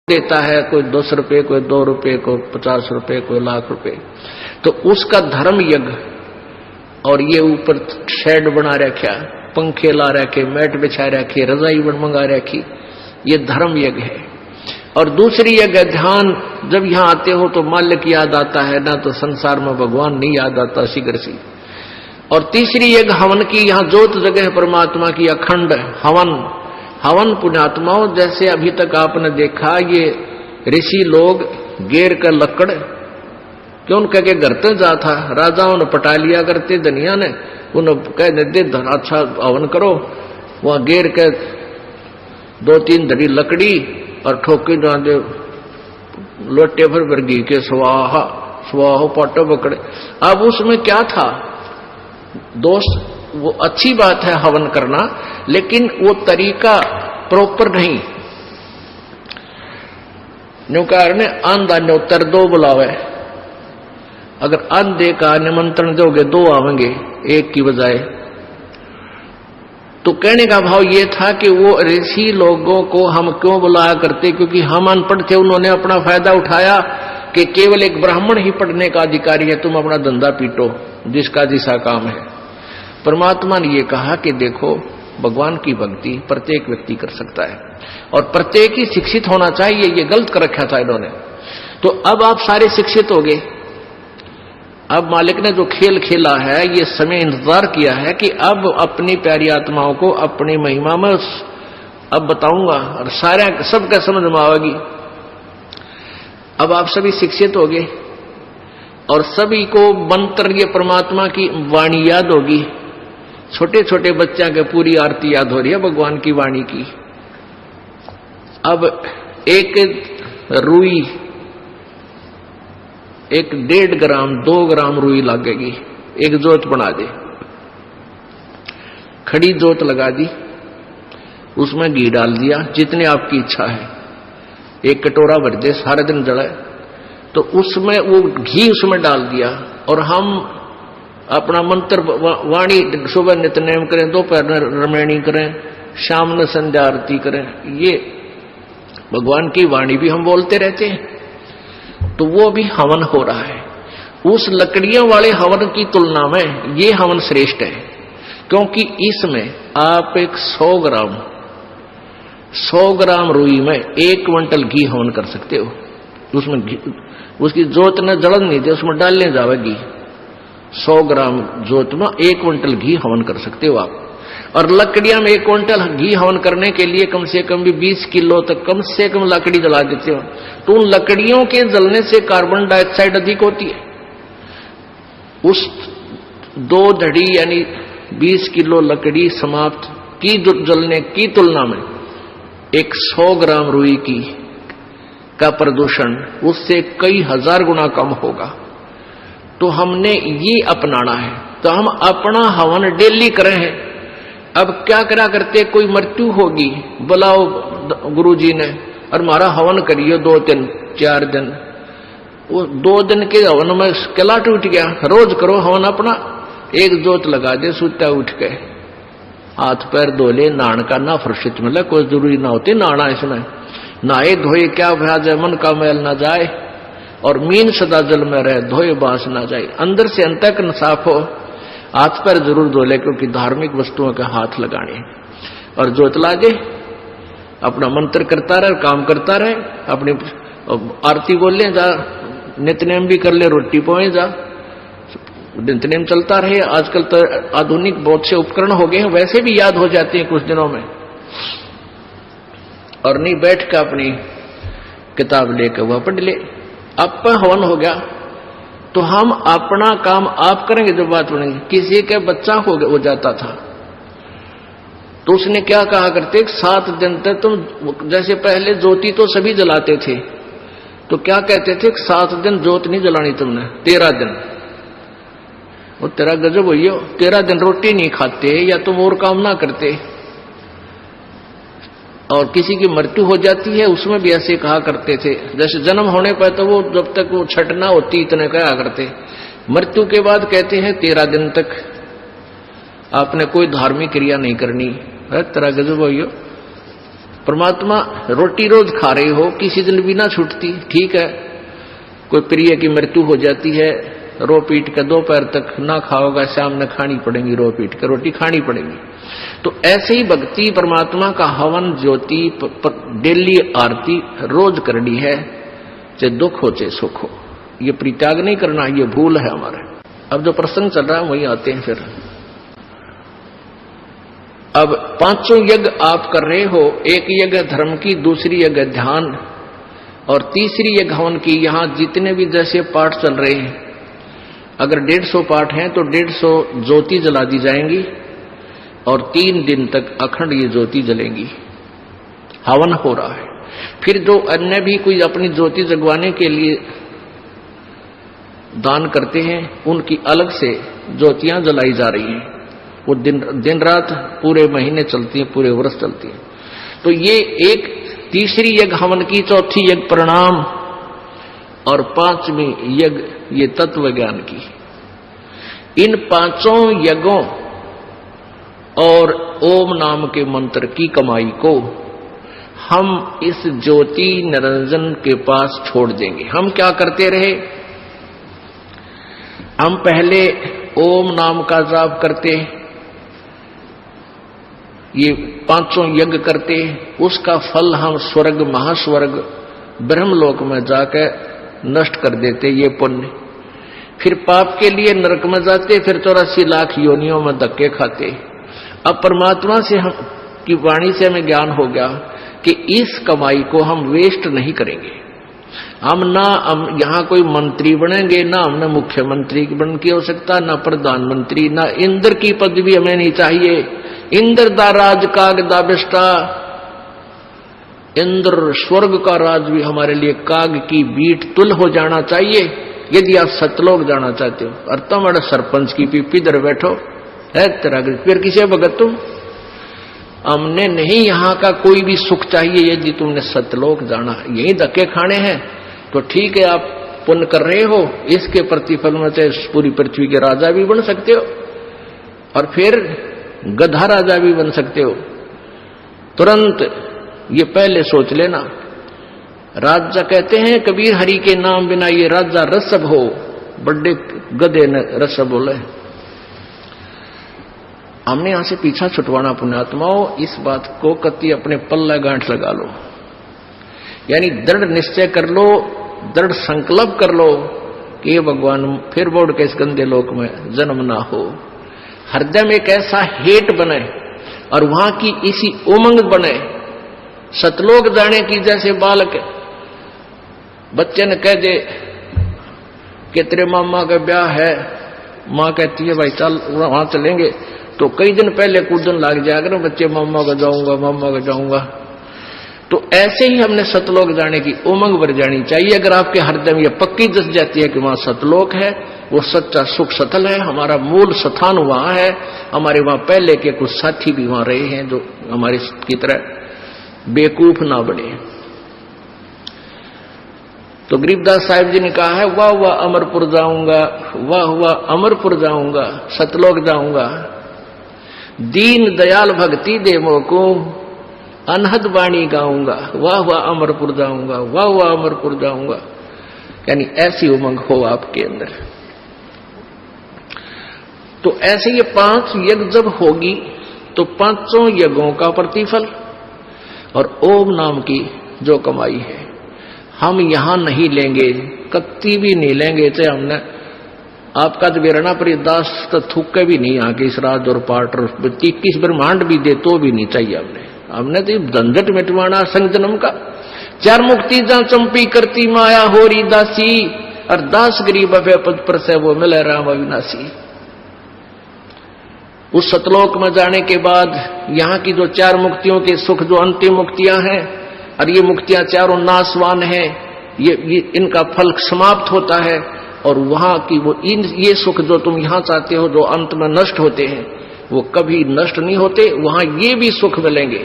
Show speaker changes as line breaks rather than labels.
देता है, कोई 10 रुपये, कोई 2 रुपये, कोई 50 रुपये, कोई लाख रुपये, तो उसका धर्म यज्ञ। और ये ऊपर शेड बना रखा, पंखे ला रखे, मैट बिछा रखे, रजाई मंगा रखी, ये धर्म यज्ञ है। और दूसरी यज्ञ ध्यान, जब यहां आते हो तो मालिक याद आता है, ना तो संसार में भगवान नहीं याद आता शीघ्र सी। और तीसरी यज्ञ हवन की, यहाँ जोत जगह है परमात्मा की, अखंड हवन। हवन पुण्यात्माओं, जैसे अभी तक आपने देखा ये ऋषि लोग गेर का लकड़ क्यों कह के घर तक जा था, राजाओं ने पटा लिया करते, दुनिया ने उन्हें कह दे अच्छा हवन करो, वहां गेर के 2-3 धड़ी लकड़ी और ठोके जा दे लोटे भर वर्गी के स्वाहा स्वाहो पाटो पकड़े। अब उसमें क्या था दोस्त, वो अच्छी बात है हवन करना, लेकिन वो तरीका प्रॉपर नहीं। न्यू कारण आंधा न्योतर 2 बुलावे, अगर आंधे का निमंत्रण दोगे 2 आवेंगे एक की बजाय। तो कहने का भाव ये था कि वो ऋषि लोगों को हम क्यों बुलाया करते, क्योंकि हम अनपढ़ थे, उन्होंने अपना फायदा उठाया कि केवल एक ब्राह्मण ही पढ़ने का अधिकारी है, तुम अपना धंधा पीटो, जिसका जिसा काम है। परमात्मा ने ये कहा कि देखो भगवान की भक्ति प्रत्येक व्यक्ति कर सकता है और प्रत्येक ही शिक्षित होना चाहिए, ये गलत कर रखा था इन्होंने। तो अब आप सारे शिक्षित हो गए। अब मालिक ने जो खेल खेला है, ये समय इंतजार किया है कि अब अपनी प्यारी आत्माओं को अपनी महिमा में अब बताऊंगा और सारे सबका समझ में आएगी। अब आप सभी शिक्षित हो गए और सभी को मंत्र, ये परमात्मा की वाणी याद होगी। छोटे छोटे बच्चा के पूरी आरती याद हो रही है भगवान की वाणी की। अब एक रुई, एक 1.5 ग्राम 2 ग्राम रुई लगेगी, एक जोत बना दे, खड़ी जोत लगा दी, उसमें घी डाल दिया जितने आपकी इच्छा है, एक कटोरा भर दे, सारे दिन जलाए। तो उसमें वो घी उसमें डाल दिया और हम अपना मंत्र वाणी सुबह नित्यनेम करें, दोपहर रमैनी करें, शाम में संध्या आरती करें, ये भगवान की वाणी भी हम बोलते रहते हैं। तो वो भी हवन हो रहा है। उस लकड़ियों वाले हवन की तुलना में ये हवन श्रेष्ठ है, क्योंकि इसमें आप एक 100 ग्राम रुई में 1 क्विंटल घी हवन कर सकते हो। उसमें उसकी जोत न जलन नहीं दे, उसमें डालने जाएगी 100 ग्राम जोत में 1 क्विंटल घी हवन कर सकते हो आप। और लकड़ियां में 1 क्विंटल घी हवन करने के लिए कम से कम भी 20 किलो तक कम से कम लकड़ी जला देते हो। तो उन लकड़ियों के जलने से कार्बन डाइऑक्साइड अधिक होती है। उस 2 धड़ी यानी 20 किलो लकड़ी समाप्त की जलने की तुलना में एक 100 ग्राम रुई की का प्रदूषण उससे कई हजार गुना कम होगा। तो हमने ये अपनाना है। तो हम अपना हवन डेली करें हैं। अब क्या करा करते, कोई मृत्यु होगी, बुलाओ गुरुजी ने और हमारा हवन करिए 2 दिन 4 दिन। वो 2 दिन के हवन में कैलाट उठ गया। रोज करो हवन अपना, एक जोत लगा दे, सुता उठ के हाथ पैर धो ले, नहान का ना फुर्सत मिले, कोई जरूरी ना होती नहाना। इसमें नहाए धोए क्या भ्याज है, मन का मैल ना जाए और मीन सदा जल में रहे, धोए बांस ना जाए। अंदर से अंत तक साफ हो, हाथ पैर जरूर धो ले, क्योंकि धार्मिक वस्तुओं के हाथ लगाने। और जोत लागे, अपना मंत्र करता रहे, काम करता रहे, अपनी आरती बोल ले, जा नित्यनेम भी कर ले, रोटी पोए जा, नित्यनेम चलता रहे। आजकल तो आधुनिक बहुत से उपकरण हो गए हैं, वैसे भी याद हो जाते हैं कुछ दिनों में। और नहीं बैठ कर अपनी किताब लेकर वह पढ़ ले। अब हवन हो गया तो हम अपना काम आप करेंगे। जो बात बनेगी, किसी के बच्चा हो जाता था तो उसने क्या कहा करते, 7 दिन तक तुम, जैसे पहले ज्योति तो सभी जलाते थे, तो क्या कहते थे, 7 दिन ज्योत नहीं जलानी तुमने, 13 दिन। वो तेरा गजब हुई हो, 13 दिन रोटी नहीं खाते या तुम और काम ना करते। और किसी की मृत्यु हो जाती है उसमें भी ऐसे कहा करते थे। जैसे जन्म होने पर तो वो जब तक वो छटना होती इतने कहा करते, मृत्यु के बाद कहते हैं 13 दिन तक आपने कोई धार्मिक क्रिया नहीं करनी। तेरा गजब हो। परमात्मा रोटी रोज खा रहे हो, किसी दिन भी ना छूटती, ठीक है, कोई प्रिय की मृत्यु हो जाती है, रो पीट के दोपहर तक ना खाओगा, शाम में खानी पड़ेगी, रो पीट के रोटी खानी पड़ेगी। तो ऐसे ही भक्ति परमात्मा का हवन ज्योति डेली आरती रोज करनी है, चाहे दुख हो चाहे सुख हो, ये परित्याग नहीं करना, ये भूल है हमारे। अब जो प्रसंग चल रहा है वही आते हैं फिर। अब पांचों यज्ञ आप कर रहे हो, एक यज्ञ धर्म की, दूसरी यज्ञ ध्यान और तीसरी यज्ञ हवन की। यहां जितने भी जैसे पाठ चल रहे हैं, अगर 150 पाठ हैं तो 150 ज्योति जला दी जाएंगी और 3 दिन तक अखंड ये ज्योति जलेंगी। हवन हो रहा है। फिर जो अन्य भी कोई अपनी ज्योति जगवाने के लिए दान करते हैं, उनकी अलग से ज्योतियां जलाई जा रही हैं। वो दिन रात पूरे महीने चलती हैं, पूरे वर्ष चलती हैं। तो ये एक तीसरी यज्ञ हवन की, चौथी यज्ञ प्रणाम और 5वीं यज्ञ ये तत्व ज्ञान की। इन 5 यज्ञों और ओम नाम के मंत्र की कमाई को हम इस ज्योति निरंजन के पास छोड़ देंगे। हम क्या करते रहे, हम पहले ओम नाम का जाप करते, ये 5 यज्ञ करते, उसका फल हम स्वर्ग महास्वर्ग ब्रह्मलोक में जाकर नष्ट कर देते, ये पुण्य। फिर पाप के लिए नरक में जाते, फिर 84 लाख योनियों में धक्के खाते। अब परमात्मा से हम की वाणी से हमें ज्ञान हो गया कि इस कमाई को हम वेस्ट नहीं करेंगे। हम यहाँ कोई मंत्री बनेंगे, ना हमने मुख्यमंत्री बन की हो सकता, ना प्रधानमंत्री, ना इंद्र की पदवी हमें नहीं चाहिए। इंद्र दा राज काग दा बिष्टा, इंद्र स्वर्ग का राज भी हमारे लिए काग की बीट तुल हो जाना चाहिए। यदि आप सतलोक जाना चाहते हो, और तुम सरपंच की पीपी इधर बैठो है तेरा, फिर किसे भगत तुम? हमने नहीं यहाँ का कोई भी सुख चाहिए। यदि तुमने सतलोक जाना, यही धक्के खाने हैं, तो ठीक है, आप पुण्य कर रहे हो, इसके प्रतिफल में चाहे पूरी पृथ्वी के राजा भी बन सकते हो और फिर गधा राजा भी बन सकते हो। तुरंत ये पहले सोच लेना। राजा कहते हैं कबीर, हरि के नाम बिना ये राजा रसब हो, बड़े गधे ने रसब बोले। हमने यहां से पीछा छुटवाना पुण्यात्माओं, इस बात को कति अपने पल्ला गांठ लगा लो, यानी दृढ़ निश्चय कर लो, दृढ़ संकल्प कर लो कि ये भगवान फिर बोर्ड के इस गंदे लोक में जन्म ना हो। हृदय में एक ऐसा हेट बने और वहां की इसी उमंग बने, सतलोक जाने की। जैसे बालक बच्चे ने कह दे कि तेरे मामा का ब्याह है, माँ कहती है भाई चल वहां चलेंगे, तो कई दिन पहले कूदन लग जाएगा बच्चे, मामा का जाऊंगा, मामा का जाऊंगा। तो ऐसे ही हमने सतलोक जाने की उमंग भर जानी चाहिए। अगर आपके हृदय में यह पक्की दस जाती है कि वहां सतलोक है, वो सच्चा सुख सतल है, हमारा मूल स्थान वहां है, हमारे वहां पहले के कुछ साथी भी वहां रहे हैं जो हमारे की तरह बेवकूफ ना बने। तो गरीबदास साहिब जी ने कहा है, वाह वाह अमरपुर जाऊंगा, वाह वाह अमरपुर जाऊंगा, सतलोक जाऊंगा, दीन दयाल भक्ति दे मोको, अनहद वाणी गाऊंगा, वाह वाह अमरपुर जाऊंगा, वाह वाह अमरपुर जाऊंगा। यानी ऐसी उमंग हो आपके अंदर। तो ऐसे ये 5 यज्ञ जब होगी तो 5 यज्ञों का प्रतिफल और ओम नाम की जो कमाई है हम यहां नहीं लेंगे, कत्ती भी नहीं लेंगे। चाहे हमने आपका तो बेरना पर दास तो थूके भी नहीं आके इस राज और पाठ और 21 ब्रह्मांड भी दे तो भी नहीं चाहिए। हमने तो झंझट मिटवाना संग जन्म का। 4 मुक्ति जहां चंपी करती माया होरी दासी, और दास गरीब पद पर से वो मिले राम अविनाशी। उस सतलोक में जाने के बाद यहाँ की जो 4 मुक्तियों के सुख, जो अंतिम मुक्तियां हैं, और ये मुक्तियां चारों नाशवान हैं, ये इनका फल समाप्त होता है। और वहां की वो ये सुख जो तुम यहां चाहते हो, जो अंत में नष्ट होते हैं, वो कभी नष्ट नहीं होते। वहां ये भी सुख मिलेंगे।